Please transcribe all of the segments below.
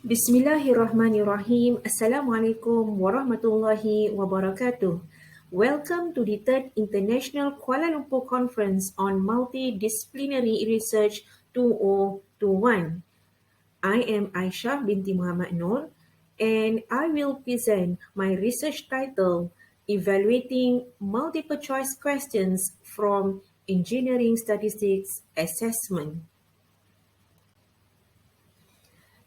Bismillahirrahmanirrahim. Assalamualaikum warahmatullahi wabarakatuh. Welcome to the third International Kuala Lumpur Conference on Multidisciplinary Research 2021. I am Aishah binti Muhammad Noor and I will present my research title, Evaluating Multiple Choice Questions from Engineering Statistics Assessment.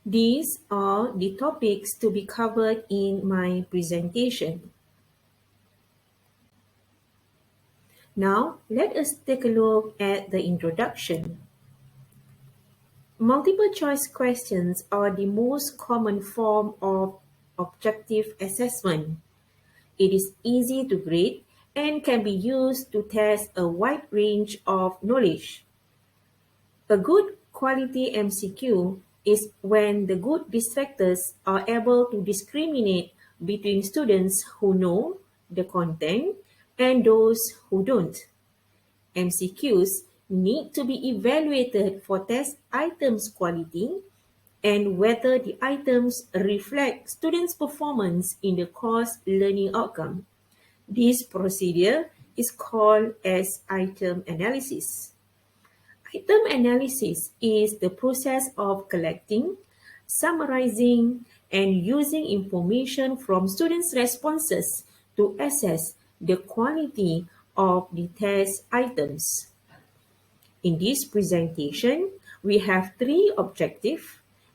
These are the topics to be covered in my presentation. Now, let us take a look at the introduction. Multiple choice questions are the most common form of objective assessment. It is easy to grade and can be used to test a wide range of knowledge. A good quality MCQ is when the good distractors are able to discriminate between students who know the content and those who don't. MCQs need to be evaluated for test items quality and whether the items reflect students' performance in the course learning outcome. This procedure is called as item analysis. Item analysis is the process of collecting, summarizing, and using information from students' responses to assess the quality of the test items. In this presentation, we have three objectives.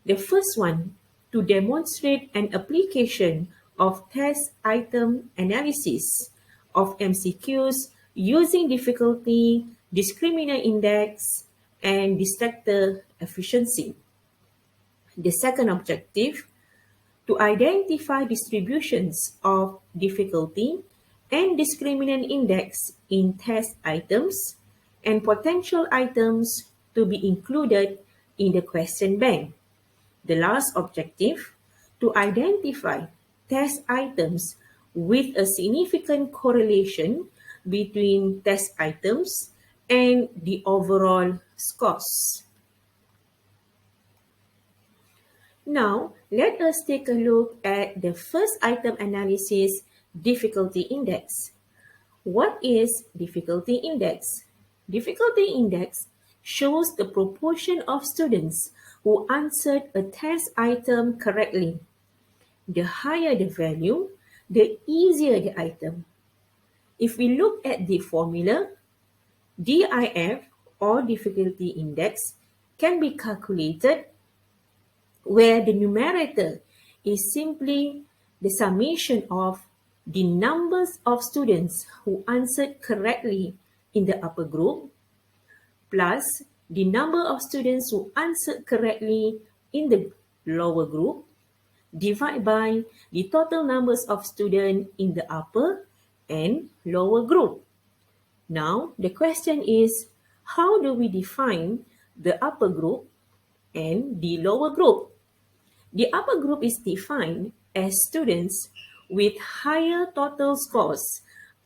The first one, to demonstrate an application of test item analysis of MCQs using difficulty, discriminant index, and distractor efficiency. The second objective, to identify distributions of difficulty and discriminant index in test items and potential items to be included in the question bank. The last objective, to identify test items with a significant correlation between test items and the overall scores. Now, let us take a look at the first item analysis, difficulty index. What is difficulty index? Difficulty index shows the proportion of students who answered a test item correctly. The higher the value, the easier the item. If we look at the formula, DIF or difficulty index can be calculated where the numerator is simply the summation of the numbers of students who answered correctly in the upper group plus the number of students who answered correctly in the lower group divided by the total numbers of students in the upper and lower group. Now, the question is, how do we define the upper group and the lower group? The upper group is defined as students with higher total scores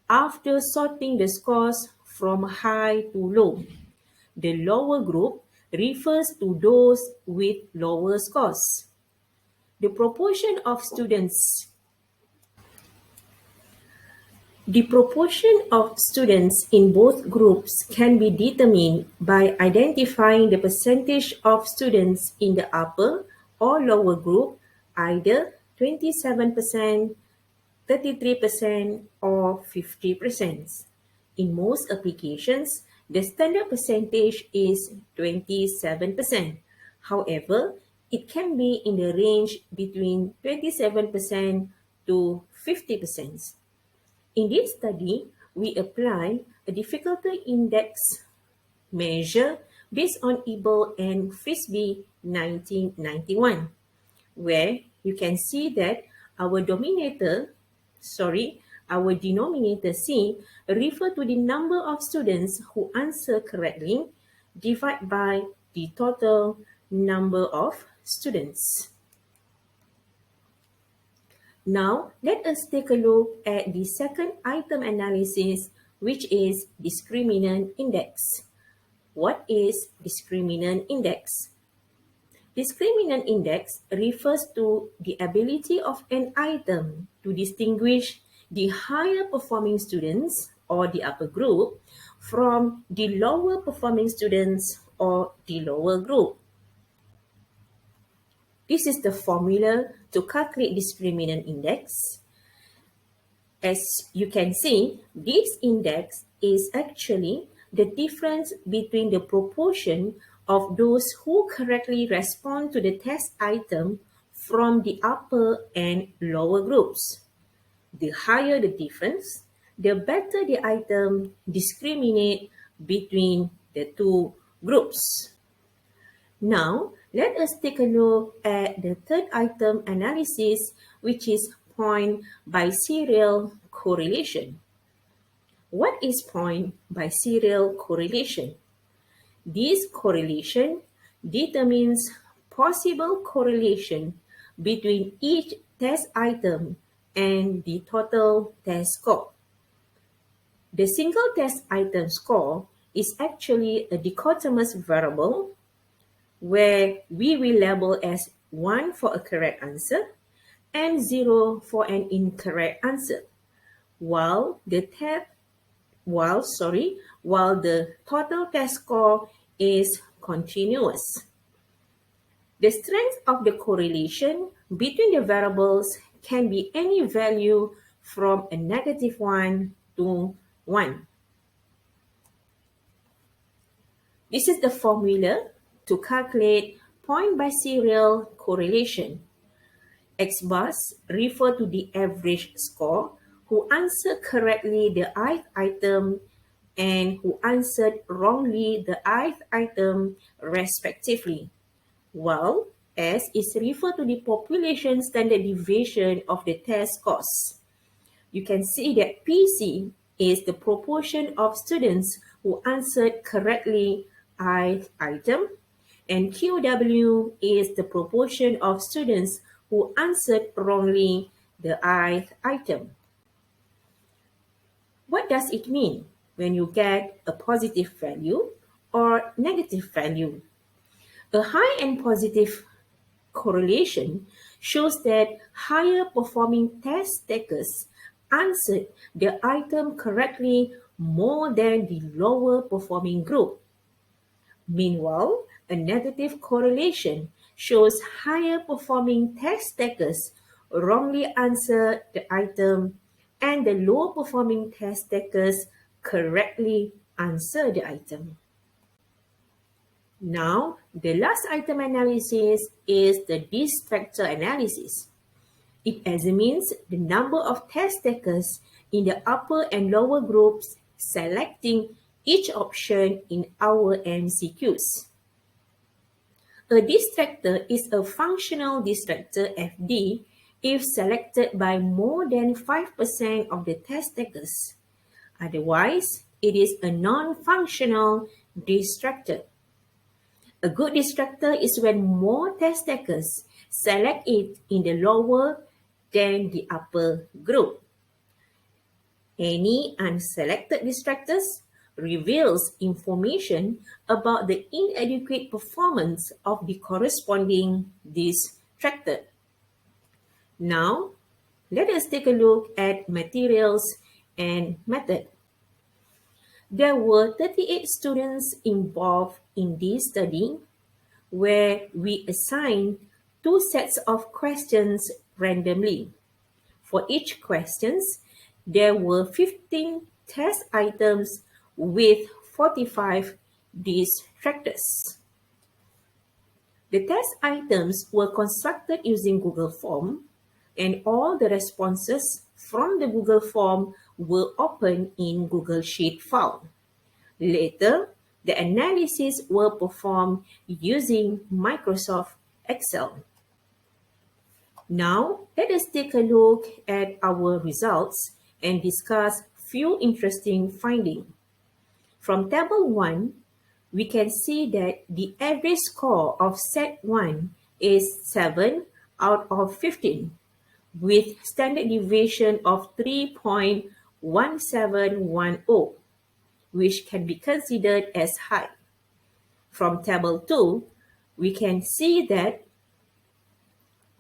after sorting the scores from high to low. The lower group refers to those with lower scores. The proportion of students in both groups can be determined by identifying the percentage of students in the upper or lower group, either 27%, 33%, or 50%. In most applications, the standard percentage is 27%. However, it can be in the range between 27% to 50%. In this study, we apply a difficulty index measure based on Ebel and Frisbee 1991, where you can see that our denominator C refer to the number of students who answer correctly divided by the total number of students. Now, let us take a look at the second item analysis, which is discriminant index. What is discriminant index? Discriminant index refers to the ability of an item to distinguish the higher performing students or the upper group from the lower performing students or the lower group. This is the formula to calculate discriminant index. As you can see, this index is actually the difference between the proportion of those who correctly respond to the test item from the upper and lower groups. The higher the difference, the better the item discriminate between the two groups. Now, let us take a look at the third item analysis, which is point-biserial correlation. What is point-biserial correlation? This correlation determines possible correlation between each test item and the total test score. The single test item score is actually a dichotomous variable where we will label as 1 for a correct answer and 0 for an incorrect answer, while the total test score is continuous. The strength of the correlation between the variables can be any value from a -1 to 1. This is the formula to calculate point-biserial correlation. X bars refer to the average score who answered correctly the ith item and who answered wrongly the ith item respectively, while S is referred to the population standard deviation of the test scores. You can see that PC is the proportion of students who answered correctly ith item, and QW is the proportion of students who answered wrongly the ith item. What does it mean when you get a positive value or negative value? A high and positive correlation shows that higher performing test takers answered the item correctly more than the lower performing group. Meanwhile, a negative correlation shows higher performing test takers wrongly answer the item and the lower performing test takers correctly answer the item. Now, the last item analysis is the distractor analysis. It examines the number of test takers in the upper and lower groups selecting each option in our MCQs. A distractor is a functional distractor FD if selected by more than 5% of the test takers. Otherwise, it is a non-functional distractor. A good distractor is when more test takers select it in the lower than the upper group. Any unselected distractors reveals information about the inadequate performance of the corresponding distractor. Now, let us take a look at materials and method. There were 38 students involved in this study where we assigned 2 sets of questions randomly. For each question, there were 15 test items with 45 distractors. The test items were constructed using Google Form, and all the responses from the Google Form were opened in Google Sheet file. Later, the analysis were performed using Microsoft Excel. Now, let us take a look at our results and discuss few interesting findings. From Table 1, we can see that the average score of Set 1 is 7 out of 15, with standard deviation of 3.1710, which can be considered as high. From Table 2, we can see that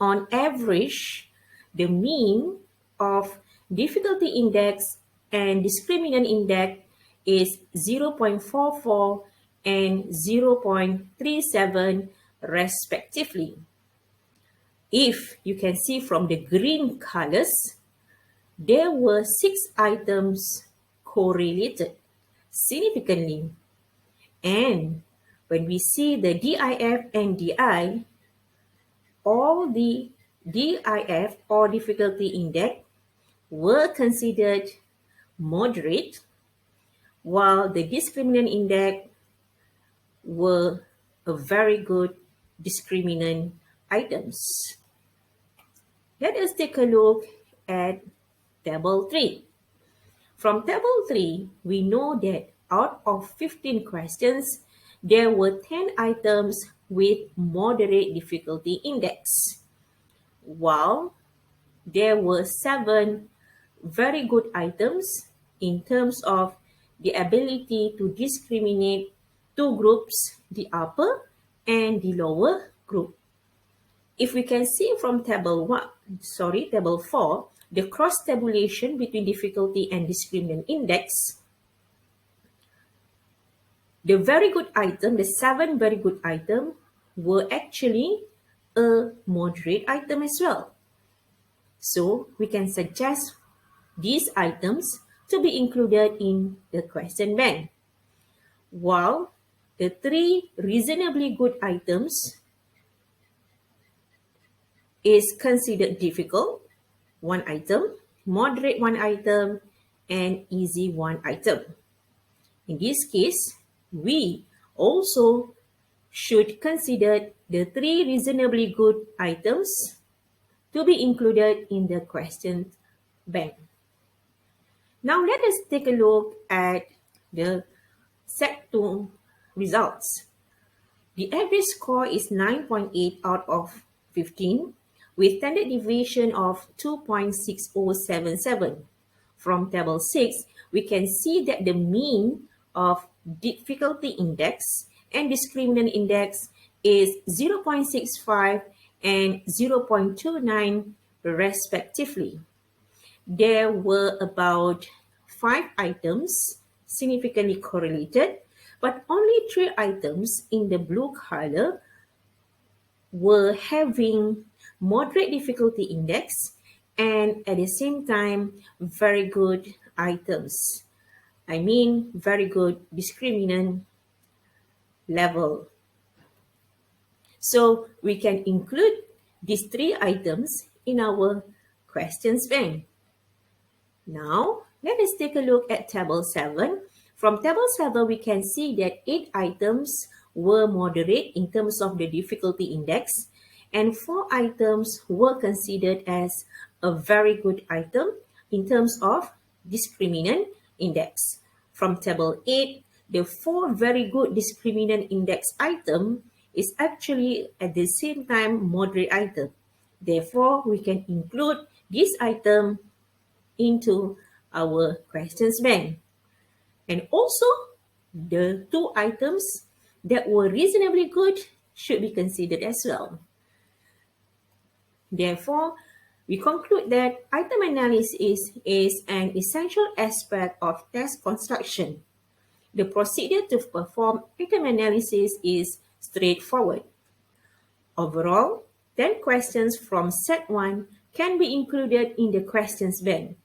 on average, the mean of difficulty index and discriminant index is 0.44 and 0.37 respectively. If you can see from the green colors, there were 6 items correlated significantly. And when we see the DIF and DI, all the DIF or difficulty index were considered moderate, while the discriminant index were a very good discriminant items. Let us take a look at Table 3. From Table 3, we know that out of 15 questions, there were 10 items with moderate difficulty index, while there were 7 very good items in terms of the ability to discriminate two groups, the upper and the lower group. If we can see from Table 4, the cross-tabulation between difficulty and discriminant index, the very good item, the 7 very good item, were actually a moderate item as well. So we can suggest these items to be included in the question bank. While the 3 reasonably good items is considered difficult, 1 item, moderate 1 item, and easy 1 item. In this case, we also should consider the 3 reasonably good items to be included in the question bank. Now let us take a look at the Set 2 results. The average score is 9.8 out of 15 with standard deviation of 2.6077. From Table 6, we can see that the mean of difficulty index and discriminant index is 0.65 and 0.29 respectively. There were about 5 items significantly correlated, but only 3 items in the blue color were having moderate difficulty index and at the same time very good items. I mean very good discriminant level. So we can include these 3 items in our questions bank. Now, let us take a look at Table 7. From Table 7, we can see that 8 items were moderate in terms of the difficulty index, and 4 items were considered as a very good item in terms of discriminant index. From Table 8, the 4 very good discriminant index item is actually at the same time moderate item. Therefore, we can include this item into our questions bank. And also, the 2 items that were reasonably good should be considered as well. Therefore, we conclude that item analysis is an essential aspect of test construction. The procedure to perform item analysis is straightforward. Overall, 10 questions from Set 1 can be included in the questions bank.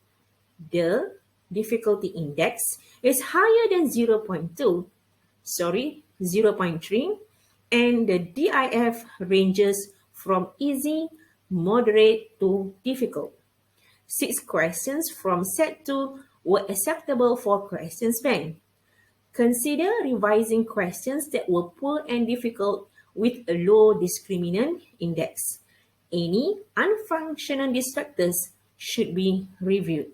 The difficulty index is higher than 0.3, and the DIF ranges from easy, moderate to difficult. 6 questions from Set 2 were acceptable for questions bank. Consider revising questions that were poor and difficult with a low discriminant index. Any unfunctional distractors should be reviewed.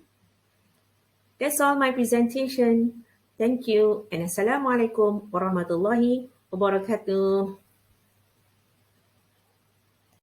That's all my presentation. Thank you and Assalamualaikum warahmatullahi wabarakatuh.